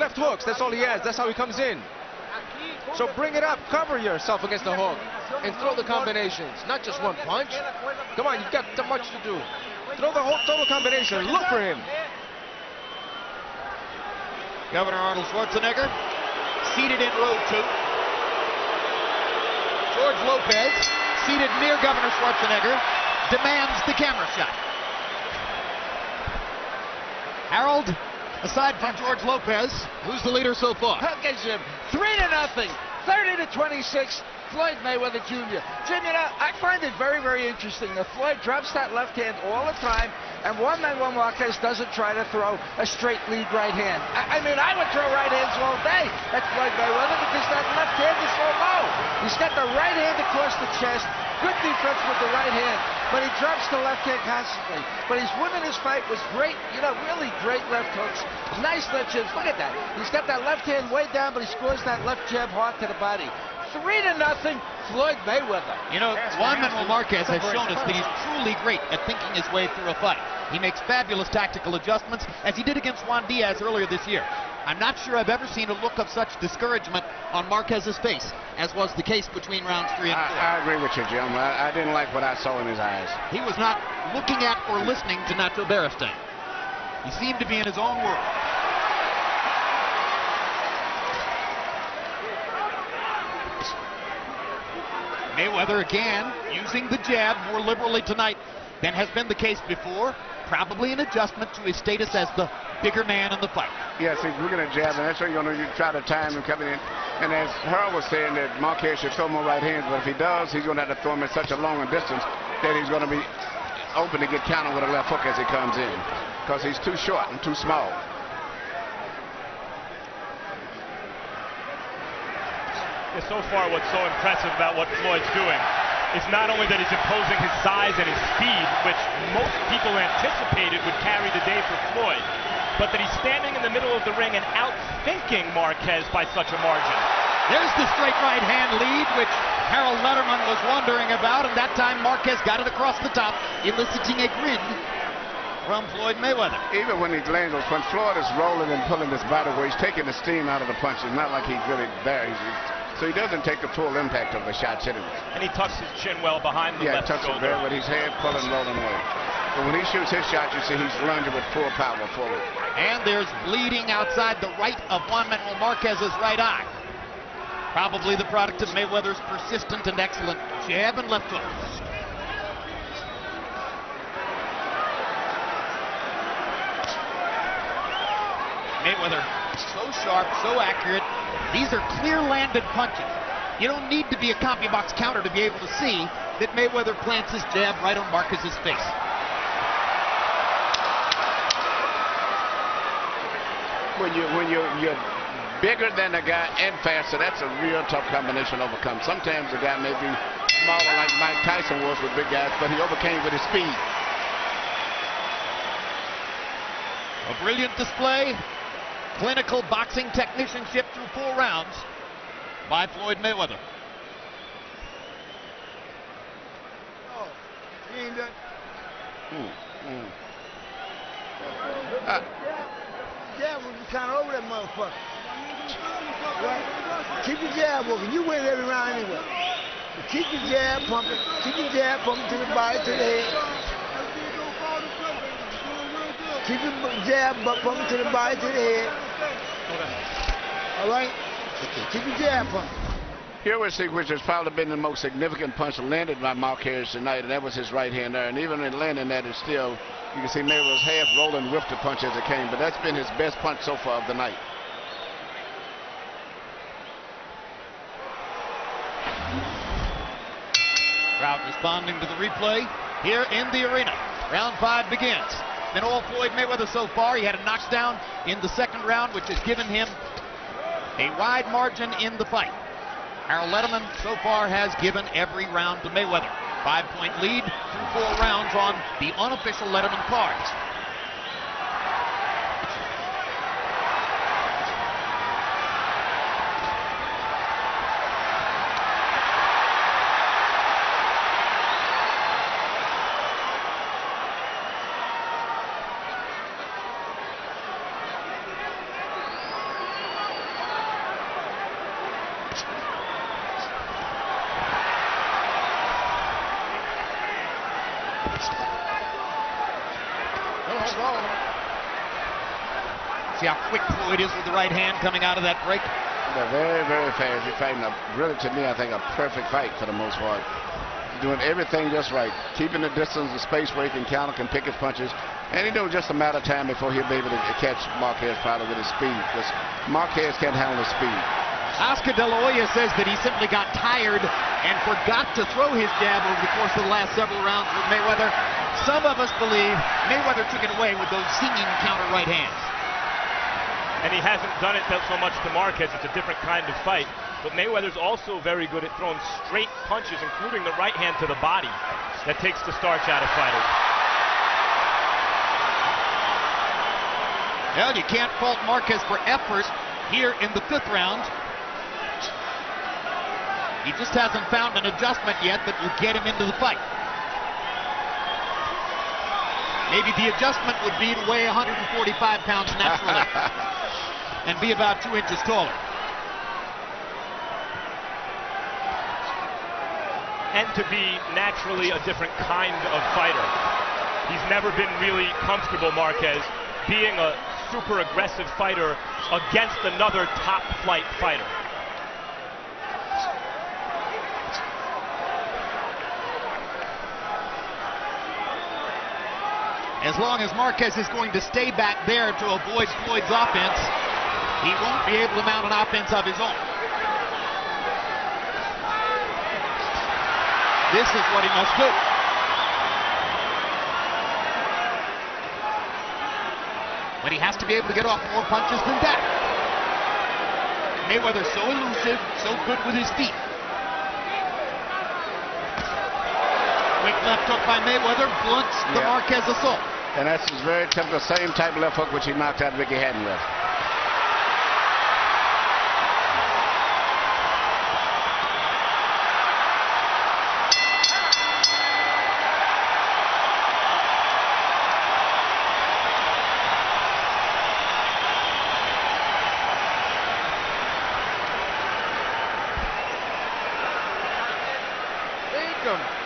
left hooks. That's all he has. That's how he comes in. So bring it up. Cover yourself against the hook. And throw the combinations. Not just one punch. Come on, you've got too much to do. Throw the whole total combination. Look for him. Governor Arnold Schwarzenegger seated in row 2. George Lopez, seated near Governor Schwarzenegger, demands the camera shot. Harold, aside from George Lopez, who's the leader so far? Look at him. 3-0. 30-26. Floyd Mayweather Jr. Jim, you know, I find it very, very interesting that Floyd drops that left hand all the time, and Juan Manuel Marquez doesn't try to throw a straight lead right hand. I mean, I would throw right hands all day at Floyd Mayweather because that left hand is so low. He's got the right hand across the chest, good defense with the right hand, but he drops the left hand constantly. But he's winning his fight with great, you know, really great left hooks, nice left jabs. Look at that. He's got that left hand way down, but he scores that left jab hard to the body. 3-0, Floyd Mayweather. You know, Juan Manuel Marquez has shown us that he's truly great at thinking his way through a fight. He makes fabulous tactical adjustments, as he did against Juan Diaz earlier this year. I'm not sure I've ever seen a look of such discouragement on Marquez's face, as was the case between rounds 3 and 4. I agree with you, Jim. I didn't like what I saw in his eyes. He was not looking at or listening to Nacho Beristain. He seemed to be in his own world. Mayweather again using the jab more liberally tonight than has been the case before. Probably an adjustment to his status as the bigger man in the fight. Yes, he's looking at jab, and that's what you're going to try to time him coming in. And as Harold was saying, that Marquez should throw more right hands, but if he does, he's going to have to throw him at such a long distance that he's going to be open to get countered with a left hook as he comes in, because he's too short and too small. So far, what's so impressive about what Floyd's doing is not only that he's imposing his size and his speed, which most people anticipated would carry the day for Floyd, but that he's standing in the middle of the ring and outthinking Marquez by such a margin. There's the straight right hand lead, which Harold Letterman was wondering about, and that time Marquez got it across the top, eliciting a grin from Floyd Mayweather. Even when he lands, when Floyd is rolling and pulling his body where he's taking the steam out of the punches, not like he's really there. So he doesn't take the full impact of the shots hitting him. And he tucks his chin well behind the left shoulder. Yeah, he tucks it very with his head pulling, rolling away. But when he shoots his shot, you see he's lunging with full power forward. And there's bleeding outside the right of Juan Manuel Marquez's right eye. Probably the product of Mayweather's persistent and excellent jab and left hook. Mayweather so sharp, so accurate. These are clear-landed punches. You don't need to be a copy box counter to be able to see that Mayweather plants his jab right on Marquez's face. When you're bigger than the guy and faster, that's a real tough combination to overcome. Sometimes the guy may be smaller like Mike Tyson was with big guys, but he overcame with his speed. A brilliant display. Clinical boxing technicianship through 4 rounds by Floyd Mayweather. Oh, he ain't done. Jab was kind of over that motherfucker. Right? Keep your jab working. You win every round anyway. But keep your jab pumping. Keep your jab pumping to the body, to the head. Keep your jab pumping to the body, to the head. All right? Keep your jab pumping. Here we see which has probably been the most significant punch landed by Marquez tonight, and that was his right hand there. And even in landing that, it's still, you can see Mayweather's half rolling with the punch as it came, but that's been his best punch so far of the night. Crowd responding to the replay here in the arena. Round 5 begins. Been all Floyd Mayweather so far. He had a knockdown in the second round, which has given him a wide margin in the fight. Harold Letterman so far has given every round to Mayweather. 5-point lead through 4 rounds on the unofficial Letterman cards. See how quick Floyd is with the right hand coming out of that break. They're very, very fast. He's fighting really, to me, I think, a perfect fight for the most part. Doing everything just right. Keeping the distance, the space where he can counter, can pick his punches. And he knows just a matter of time before he'll be able to catch Marquez probably with his speed, because Marquez can't handle his speed. Oscar De La Hoya says that he simply got tired and forgot to throw his jab over the course of the last several rounds with Mayweather. Some of us believe Mayweather took it away with those singing counter right hands. And he hasn't done it so much to Marquez. It's a different kind of fight. But Mayweather's also very good at throwing straight punches, including the right hand to the body, that takes the starch out of fighters. Well, you can't fault Marquez for effort here in the 5th round. He just hasn't found an adjustment yet that will get him into the fight. Maybe the adjustment would be to weigh 145 pounds naturally and be about 2 inches taller. And to be naturally a different kind of fighter. He's never been really comfortable, Marquez, being a super aggressive fighter against another top flight fighter. As long as Marquez is going to stay back there to avoid Floyd's offense, he won't be able to mount an offense of his own. This is what he must do. But he has to be able to get off more punches than that. Mayweather so elusive, so good with his feet. Quick left hook by Mayweather blunts the Marquez assault. And that's his very typical same type of left hook which he knocked out Ricky Hatton with.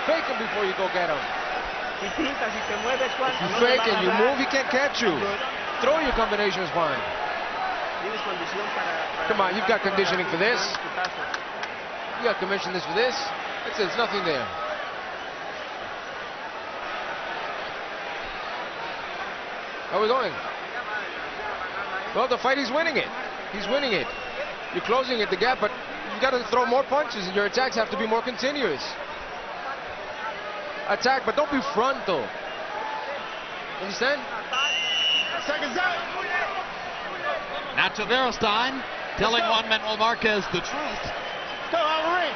Fake him before you go get him. Si pinta, si te mueves, Juan, If you no te fake van a and you dar. move, he can't catch you. Throw your combinations, Juan. Tienes condición para Come on, you've got conditioning for this. un putazo. You got commission this for this. It's nothing there. How are we going? Well, the fight, he's winning it. He's winning it. You're closing it, the gap, but you got to throw more punches, and your attacks have to be more continuous. Attack, but don't be frontal. Understand? Seconds out. Nacho Verestein telling Juan Manuel Marquez the truth. Go on, ring.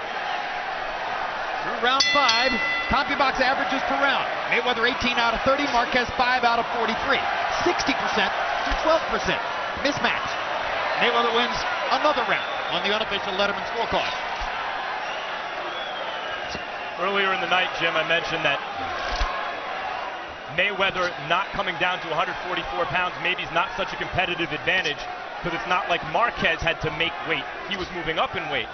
Through round 5, CompuBox averages per round. Mayweather 18 out of 30, Marquez 5 out of 43. 60% to 12%. Mismatch. Mayweather wins another round on the unofficial Letterman scorecard. Earlier in the night, Jim, I mentioned that Mayweather not coming down to 144 pounds maybe is not such a competitive advantage, because it's not like Marquez had to make weight. He was moving up in weight.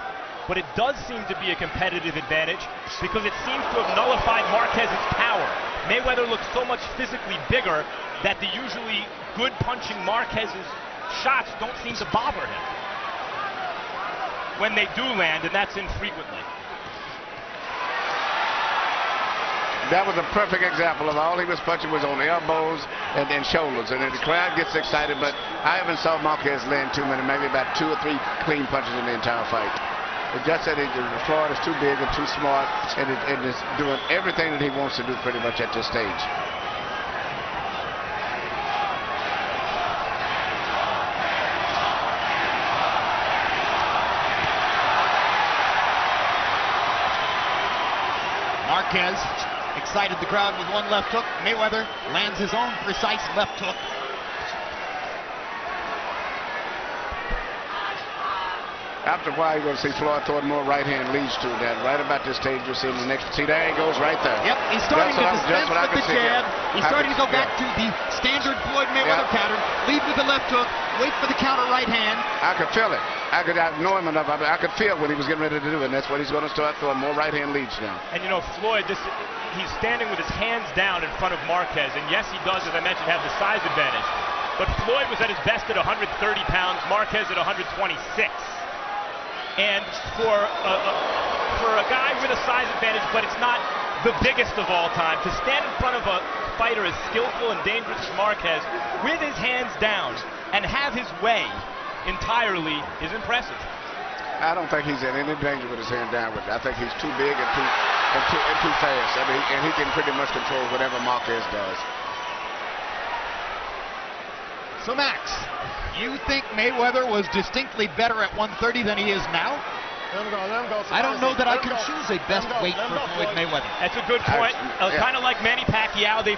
But it does seem to be a competitive advantage because it seems to have nullified Marquez's power. Mayweather looks so much physically bigger that the usually good punching Marquez's shots don't seem to bother him when they do land, and that's infrequently. That was a perfect example of all he was punching was on elbows and shoulders. And the crowd gets excited, but I haven't saw Marquez land too many, maybe about 2 or 3 clean punches in the entire fight. It's just that Floyd is too big and too smart, and is doing everything that he wants to do pretty much at this stage. Marquez excited the crowd with one left hook. Mayweather lands his own precise left hook. After a while, you're going to see Floyd throwing more right-hand leads to that. Right about this stage, you'll see him the next. See, there he goes right there. Yep, he's starting to dispense with the jab. He's starting to go back to the standard Floyd Mayweather pattern. Lead with the left hook, wait for the counter right hand. I could feel it. I know him enough. I could feel what he was getting ready to do, and that's what he's going to start throwing more right-hand leads now. And you know, Floyd, he's standing with his hands down in front of Marquez, and yes, he does, as I mentioned, have the size advantage. but Floyd was at his best at 130 pounds, Marquez at 126. And for a guy with a size advantage, but it's not the biggest of all time, to stand in front of a fighter as skillful and dangerous as Marquez with his hands down and have his way entirely is impressive. I don't think he's in any danger with his hand down. I think he's too big and too fast. I mean, and he can pretty much control whatever Marquez does. So Max, you think Mayweather was distinctly better at 130 than he is now? I don't know that I can choose a best weight for Floyd Mayweather. That's a good point. Yeah. Kind of like Manny Pacquiao, they've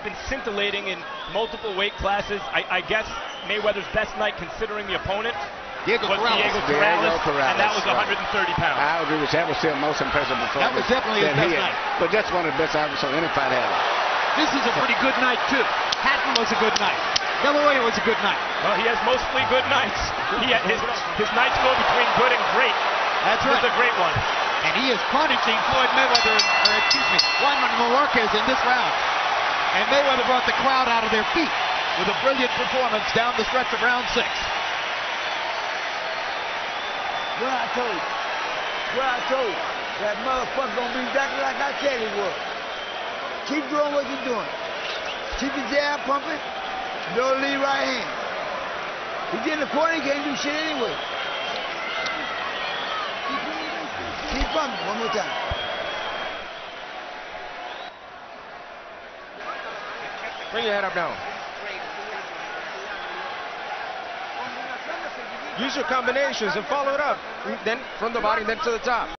been scintillating in multiple weight classes. I guess Mayweather's best night, considering the opponent, Diego was Corrales. Diego Corrales, and that was 130 pounds. I agree with you. That was still most impressive performance. That was definitely his best night. But that's one of the best I've ever saw any fight had. This is a pretty good night, too. Hatton was a good night. De La Hoya was a good night. Well, he has mostly good nights. His nights go between good and great. That's right. It's a great one. And he is punishing Floyd Mayweather, Juan Manuel Marquez in this round. And Mayweather brought the crowd out of their feet with a brilliant performance down the stretch of round 6. What I told you, that motherfucker gonna be exactly like I said he was. Keep doing what you're doing. Keep the jab pumping, no lead right hand. He's in the corner, he can't do shit anyway. Keep pumping, one more time. Bring your head up now. Use your combinations and follow it up. Then from the body, then to the top.